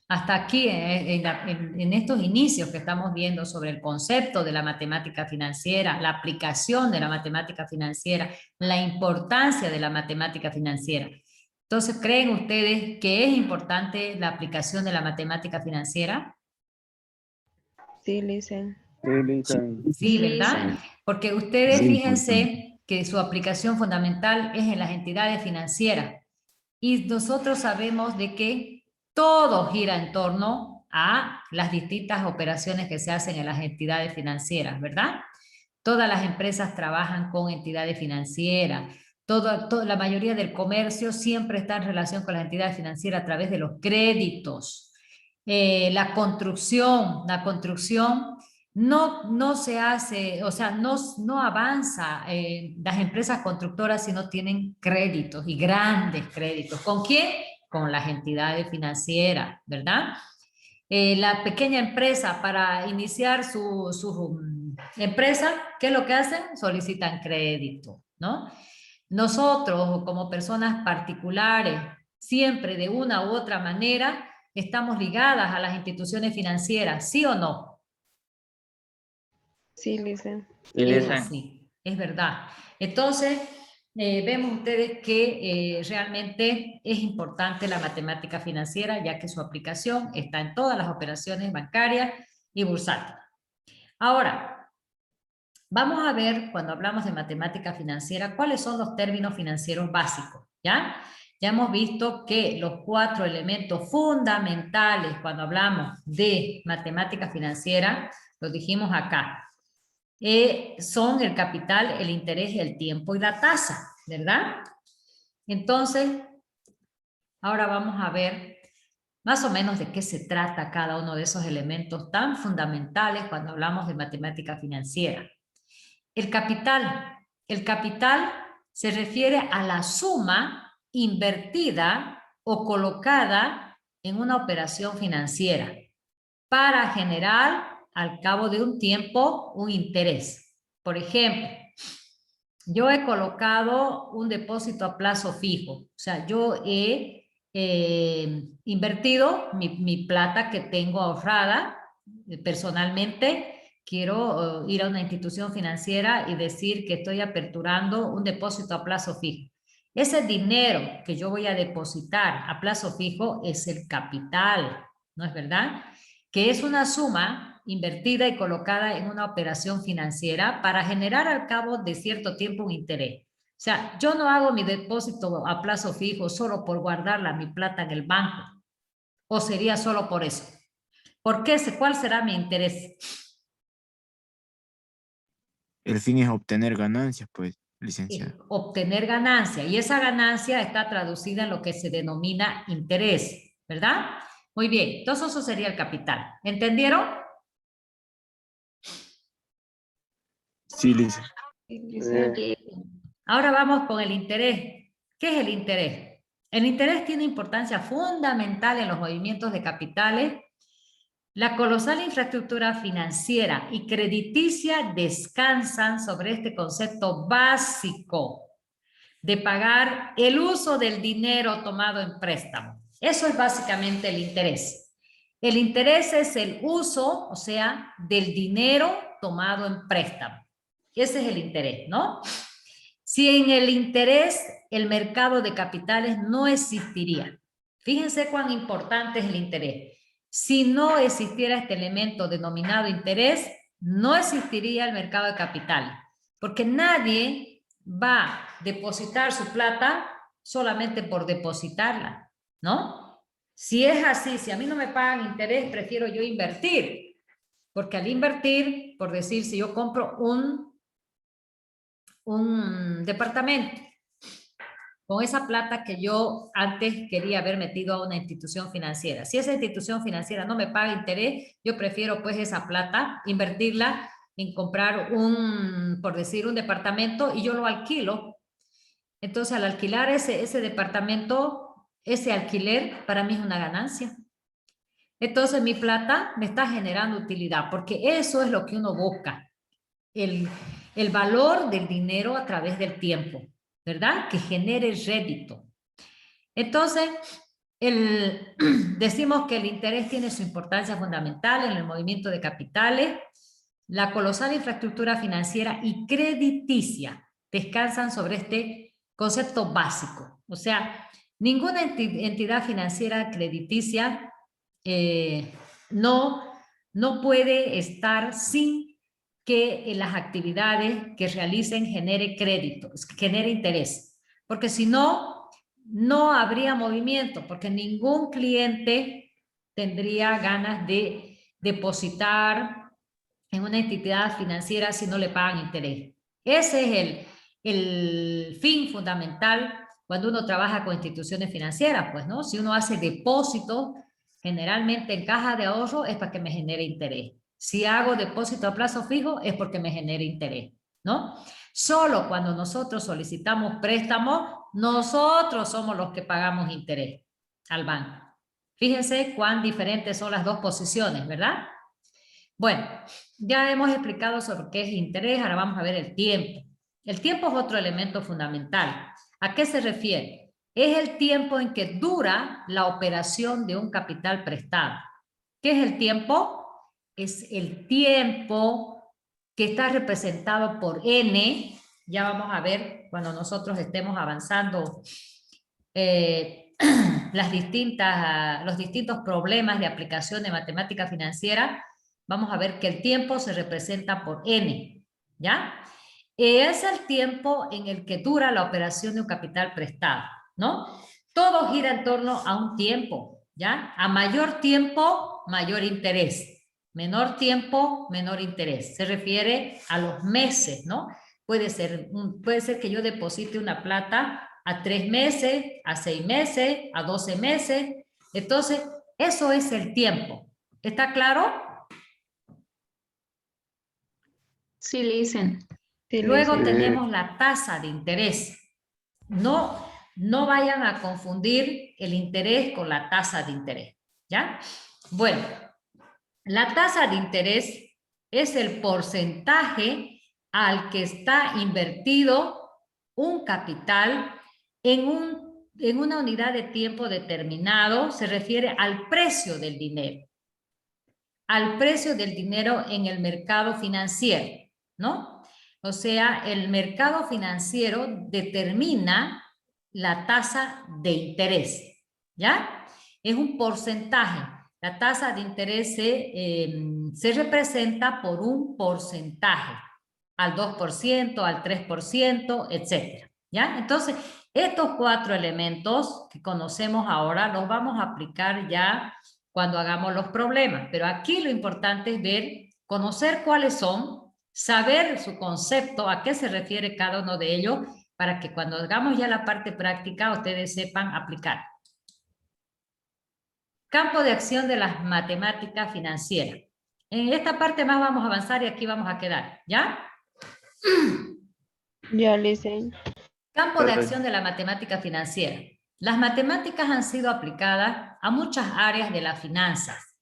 S1: Hasta aquí, en estos inicios que estamos viendo sobre el concepto de la matemática financiera, la aplicación de la matemática financiera, la importancia de la matemática financiera. Entonces, ¿creen ustedes que es importante la aplicación de la matemática financiera?
S5: Sí, Lisa.
S1: Sí, ¿verdad? Porque ustedes
S2: Sí,
S1: fíjense que su aplicación fundamental es en las entidades financieras. Y nosotros sabemos de que todo gira en torno a las distintas operaciones que se hacen en las entidades financieras, ¿verdad? Todas las empresas trabajan con entidades financieras. La mayoría del comercio siempre está en relación con las entidades financieras a través de los créditos. La construcción no se hace, o sea, no avanza las empresas constructoras si no tienen créditos y grandes créditos. ¿Con quién? Con las entidades financieras, ¿verdad? La pequeña empresa para iniciar empresa, ¿qué es lo que hacen? Solicitan crédito, ¿no? Nosotros, como personas particulares, siempre de una u otra manera, estamos ligadas a las instituciones financieras, ¿sí o no?
S5: Sí, Lisa.
S3: Y
S1: Es
S3: dicen,
S1: así, es verdad. Entonces, vemos ustedes que realmente es importante la matemática financiera, ya que su aplicación está en todas las operaciones bancarias y bursátiles. Ahora, vamos a ver, cuando hablamos de matemática financiera, cuáles son los términos financieros básicos, ¿ya? Ya hemos visto que los 4 elementos fundamentales cuando hablamos de matemática financiera, los dijimos acá, son el capital, el interés, el tiempo y la tasa, ¿verdad? Entonces, ahora vamos a ver más o menos de qué se trata cada uno de esos elementos tan fundamentales cuando hablamos de matemática financiera. El capital se refiere a la suma invertida o colocada en una operación financiera para generar al cabo de un tiempo un interés. Por ejemplo, yo he colocado un depósito a plazo fijo, o sea, yo he invertido mi plata que tengo ahorrada personalmente. Quiero ir a una institución financiera y decir que estoy aperturando un depósito a plazo fijo. Ese dinero que yo voy a depositar a plazo fijo es el capital, ¿no es verdad? Que es una suma invertida y colocada en una operación financiera para generar al cabo de cierto tiempo un interés. O sea, yo no hago mi depósito a plazo fijo solo por guardarla, mi plata en el banco, o sería solo por eso. ¿Por qué? ¿Cuál será mi interés?
S2: El fin es obtener ganancias, pues, licenciada.
S1: Obtener ganancia, y esa ganancia está traducida en lo que se denomina interés, ¿verdad? Muy bien, entonces eso sería el capital. ¿Entendieron?
S2: Sí, licenciada.
S5: Sí, Lisa.
S1: Ahora vamos con el interés. ¿Qué es el interés? El interés tiene importancia fundamental en los movimientos de capitales. La colosal infraestructura financiera y crediticia descansan sobre este concepto básico de pagar el uso del dinero tomado en préstamo. Eso es básicamente el interés. El interés es el uso, o sea, del dinero tomado en préstamo. Ese es el interés, ¿no? Si en el interés el mercado de capitales no existiría. Fíjense cuán importante es el interés. Si no existiera este elemento denominado interés, no existiría el mercado de capitales, porque nadie va a depositar su plata solamente por depositarla, ¿no? Si es así, si a mí no me pagan interés, prefiero yo invertir, porque al invertir, por decir, si yo compro un departamento con esa plata que yo antes quería haber metido a una institución financiera. Si esa institución financiera no me paga interés, yo prefiero pues esa plata invertirla en comprar por decir, un departamento y yo lo alquilo. Entonces, al alquilar ese departamento, ese alquiler para mí es una ganancia. Entonces, mi plata me está generando utilidad, porque eso es lo que uno busca. El valor del dinero a través del tiempo, ¿verdad? Que genere rédito. Entonces, decimos que el interés tiene su importancia fundamental en el movimiento de capitales. La colosal infraestructura financiera y crediticia descansan sobre este concepto básico. O sea, ninguna entidad financiera crediticia no puede estar sin que en las actividades que realicen genere crédito, genere interés. Porque si no, no habría movimiento, porque ningún cliente tendría ganas de depositar en una entidad financiera si no le pagan interés. Ese es el fin fundamental cuando uno trabaja con instituciones financieras, pues, ¿no? Si uno hace depósitos, generalmente en caja de ahorro es para que me genere interés. Si hago depósito a plazo fijo es porque me genere interés, ¿no? Solo cuando nosotros solicitamos préstamos, nosotros somos los que pagamos interés al banco. Fíjense cuán diferentes son las dos posiciones, ¿verdad? Bueno, ya hemos explicado sobre qué es interés, ahora vamos a ver el tiempo. El tiempo es otro elemento fundamental. ¿A qué se refiere? Es el tiempo en que dura la operación de un capital prestado. ¿Qué es el tiempo? Es el tiempo que está representado por N. Ya vamos a ver cuando nosotros estemos avanzando los distintos problemas de aplicación de matemática financiera. Vamos a ver que el tiempo se representa por N, ¿ya? Es el tiempo en el que dura la operación de un capital prestado, ¿no? Todo gira en torno a un tiempo, ¿ya? A mayor tiempo, mayor interés. Menor tiempo, menor interés. Se refiere a los meses, ¿no? Puede ser que yo deposite una plata a 3 meses, a 6 meses, a 12 meses. Entonces, eso es el tiempo. ¿Está claro?
S4: Sí, listen.
S5: Sí,
S1: Luego
S5: Lisa.
S1: tenemos la tasa de interés. No vayan a confundir el interés con la tasa de interés, ¿ya? Bueno, la tasa de interés es el porcentaje al que está invertido un capital en una unidad de tiempo determinado. Se refiere al precio del dinero. Al precio del dinero en el mercado financiero, ¿no? O sea, el mercado financiero determina la tasa de interés, ¿ya? Es un porcentaje. La tasa de interés se representa por un porcentaje, al 2%, al 3%, etcétera, ¿ya? Entonces, estos 4 elementos que conocemos ahora los vamos a aplicar ya cuando hagamos los problemas, pero aquí lo importante es ver, conocer cuáles son, saber su concepto, a qué se refiere cada uno de ellos, para que cuando hagamos ya la parte práctica ustedes sepan aplicar. Campo de acción de las matemáticas financieras. En esta parte más vamos a avanzar y aquí vamos a quedar, ¿ya?
S5: Ya, Lisa.
S1: Campo de acción de la matemática financiera. Las matemáticas han sido aplicadas a muchas áreas de las finanzas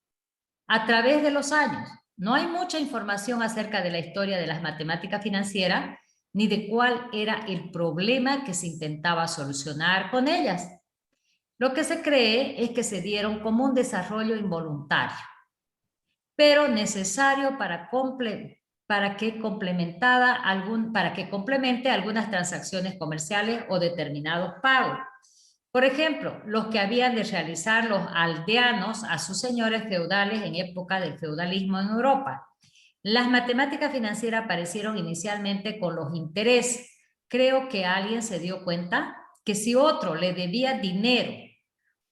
S1: a través de los años. No hay mucha información acerca de la historia de las matemáticas financieras ni de cuál era el problema que se intentaba solucionar con ellas. Lo que se cree es que se dieron como un desarrollo involuntario, pero necesario para que complemente algunas transacciones comerciales o determinados pagos. Por ejemplo, los que habían de realizar los aldeanos a sus señores feudales en época del feudalismo en Europa. Las matemáticas financieras aparecieron inicialmente con los intereses. Creo que alguien se dio cuenta que si otro le debía dinero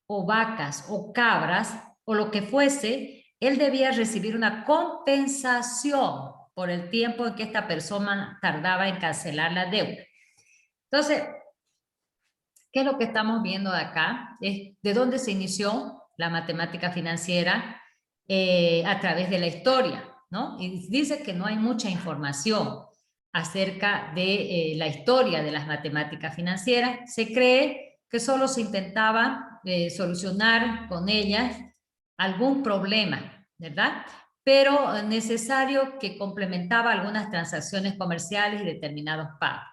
S1: o vacas o cabras o lo que fuese, él debía recibir una compensación por el tiempo en que esta persona tardaba en cancelar la deuda. Entonces, ¿qué es lo que estamos viendo de acá? Es de dónde se inició la matemática financiera a través de la historia, ¿no? Y dice que no hay mucha información acerca de la historia de las matemáticas financieras. Se cree que solo se intentaba solucionar con ellas algún problema, ¿verdad? Pero necesario que complementaba algunas transacciones comerciales y determinados pagos.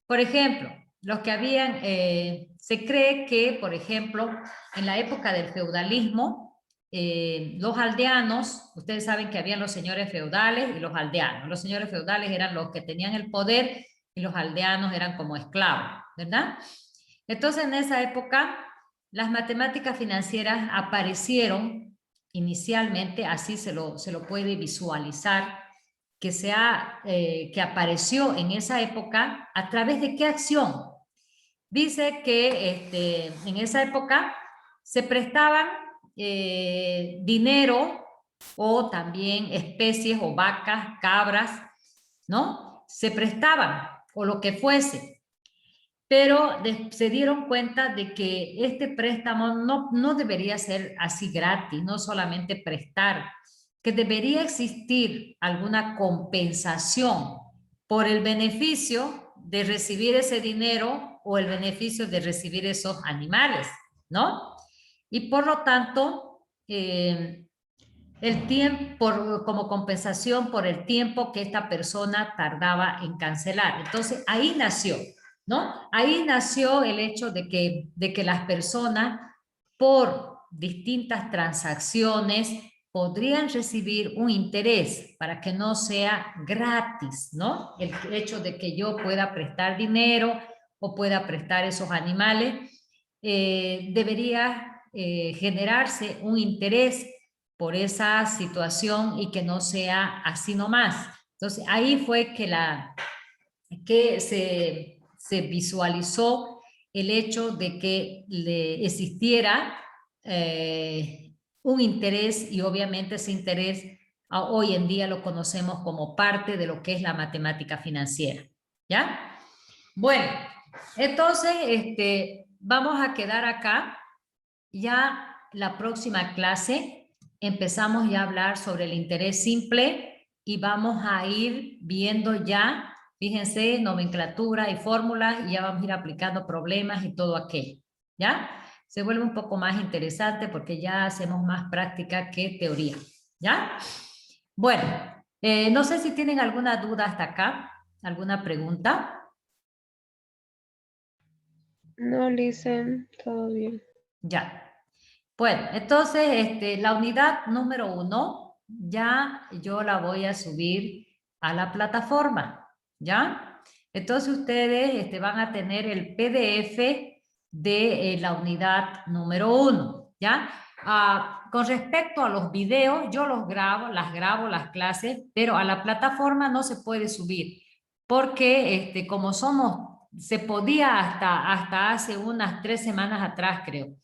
S1: Por ejemplo, los que habían, se cree que, por ejemplo, en la época del feudalismo, los aldeanos, ustedes saben que habían los señores feudales y los aldeanos. Los señores feudales eran los que tenían el poder y los aldeanos eran como esclavos, ¿verdad? Entonces, en esa época, las matemáticas financieras aparecieron inicialmente, así se lo puede visualizar, que apareció en esa época. ¿A través de qué acción? Dice que en esa época se prestaban dinero o también especies o vacas, cabras, ¿no? Se prestaban o lo que fuese, pero se dieron cuenta de que este préstamo no debería ser así gratis, no solamente prestar, que debería existir alguna compensación por el beneficio de recibir ese dinero o el beneficio de recibir esos animales, ¿no? Y por lo tanto, el tiempo, como compensación por el tiempo que esta persona tardaba en cancelar. Entonces, ahí nació, ¿no? Ahí nació el hecho de que las personas, por distintas transacciones, podrían recibir un interés para que no sea gratis, ¿no? El hecho de que yo pueda prestar dinero o pueda prestar esos animales, debería generarse un interés por esa situación y que no sea así nomás. Entonces, ahí fue que se visualizó el hecho de que le existiera un interés, y obviamente ese interés hoy en día lo conocemos como parte de lo que es la matemática financiera, ¿ya? Bueno, entonces vamos a quedar acá. Ya la próxima clase empezamos ya a hablar sobre el interés simple y vamos a ir viendo ya, fíjense, nomenclatura y fórmulas, y ya vamos a ir aplicando problemas y todo aquello, ¿ya? Se vuelve un poco más interesante porque ya hacemos más práctica que teoría, ¿ya? Bueno, no sé si tienen alguna duda hasta acá, alguna pregunta.
S5: No, listen, todo bien.
S1: Ya. Bueno, entonces la unidad número 1 ya yo la voy a subir a la plataforma, ¿ya? Entonces ustedes van a tener el PDF de la unidad número 1, ¿ya? Con respecto a los videos, yo los grabo, las clases, pero a la plataforma no se puede subir, porque como se podía hasta hace unas 3 semanas atrás, creo.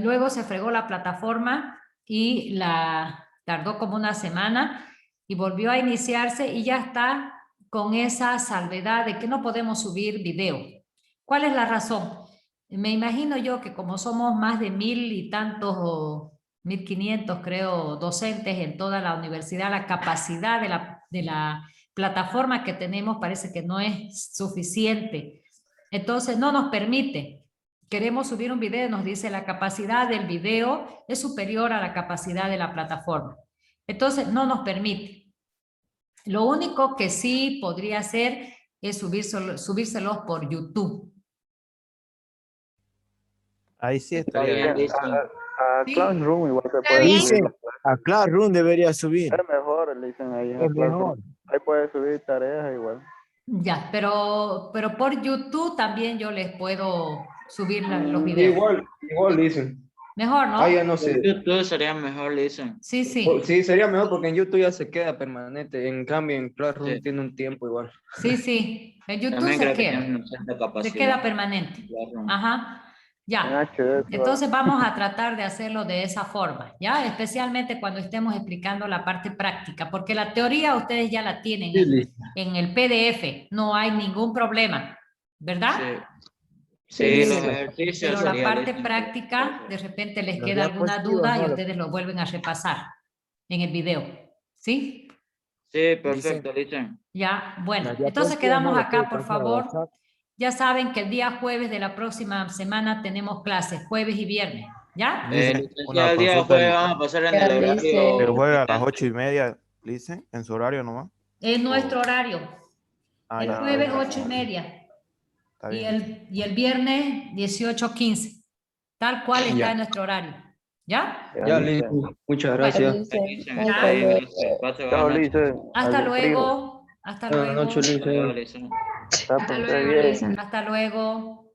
S1: Luego se fregó la plataforma y tardó como una semana y volvió a iniciarse y ya está con esa salvedad de que no podemos subir video. ¿Cuál es la razón? Me imagino yo que como somos más de 1000 y tantos o 1500, creo, docentes en toda la universidad, la capacidad de la plataforma que tenemos parece que no es suficiente. Entonces no nos permite. Queremos subir un video, nos dice la capacidad del video es superior a la capacidad de la plataforma. Entonces no nos permite. Lo único que sí podría hacer es subírselos por YouTube.
S7: Ahí sí
S3: Está
S7: estaría
S3: bien,
S7: bien.
S3: listo.
S8: A
S1: Sí.
S8: Classroom igual se
S4: ¿Está
S8: puede
S4: bien?
S8: subir.
S2: Dice, a Classroom debería subir.
S8: Es mejor, le dicen ahí en
S2: Es
S8: el Classroom.
S2: mejor.
S8: Ahí puede subir tareas igual.
S1: Ya, pero por YouTube también yo les puedo subir los videos.
S9: Igual dicen.
S1: Mejor, ¿no?
S9: Ah, ya no sé.
S3: YouTube sería mejor, dicen.
S1: Sí, sí.
S9: Sí, sería mejor porque en YouTube ya se queda permanente. En cambio, en Classroom
S3: Sí.
S9: tiene un tiempo igual.
S1: Sí, sí. En YouTube
S3: También
S1: se
S3: creo que
S1: queda.
S3: tienen cierta capacidad.
S1: Se queda permanente.
S3: Claro.
S1: Ajá.
S8: En
S1: Ya.
S8: HD.
S1: Entonces vamos a tratar de hacerlo de esa forma, ¿ya? Especialmente cuando estemos explicando la parte práctica, porque la teoría ustedes ya la tienen en el PDF, no hay ningún problema, ¿verdad?
S3: Sí,
S5: Sí.
S3: los ejercicios.
S1: Pero la
S3: sería
S1: parte
S3: listo.
S1: práctica, de repente les
S2: Los
S1: queda alguna
S2: diapositivas,
S1: duda y
S2: no,
S1: ustedes lo vuelven a repasar en el video, ¿sí?
S3: Sí, perfecto, dicen.
S1: Ya, bueno,
S2: Las
S1: entonces
S2: diapositivas
S1: quedamos
S2: no las
S1: acá,
S2: puede
S1: por
S2: pasar a
S1: favor.
S2: WhatsApp.
S1: Ya saben que el día jueves de la próxima semana tenemos clases, jueves y viernes, ¿ya?
S7: Dicen,
S3: Licenciado,
S7: una
S3: el día
S7: consulta,
S3: jueves vamos a pasar en
S5: Ya
S3: el horario.
S5: dice.
S7: el jueves a las 8:30, dicen, en su horario nomás.
S1: Es nuestro horario.
S7: Ah,
S1: El
S7: ya,
S1: jueves
S7: está
S1: 8:30
S7: bien.
S1: y el viernes 18:15. Tal cual está
S9: Ya.
S1: en nuestro horario. ¿Ya?
S9: Ya, listo. Muchas gracias.
S5: Listen,
S3: Dicen,
S5: hasta
S3: ahí,
S5: luego.
S3: pase
S8: Chao,
S3: buenas noches.
S8: Listen.
S1: Hasta
S8: Al del frío.
S1: luego. Hasta
S9: Buenas
S1: luego.
S9: noches, Lisa.
S3: Adiós, Lisa.
S8: Tápense
S4: luego,
S8: bien.
S4: Listen.
S1: Hasta luego.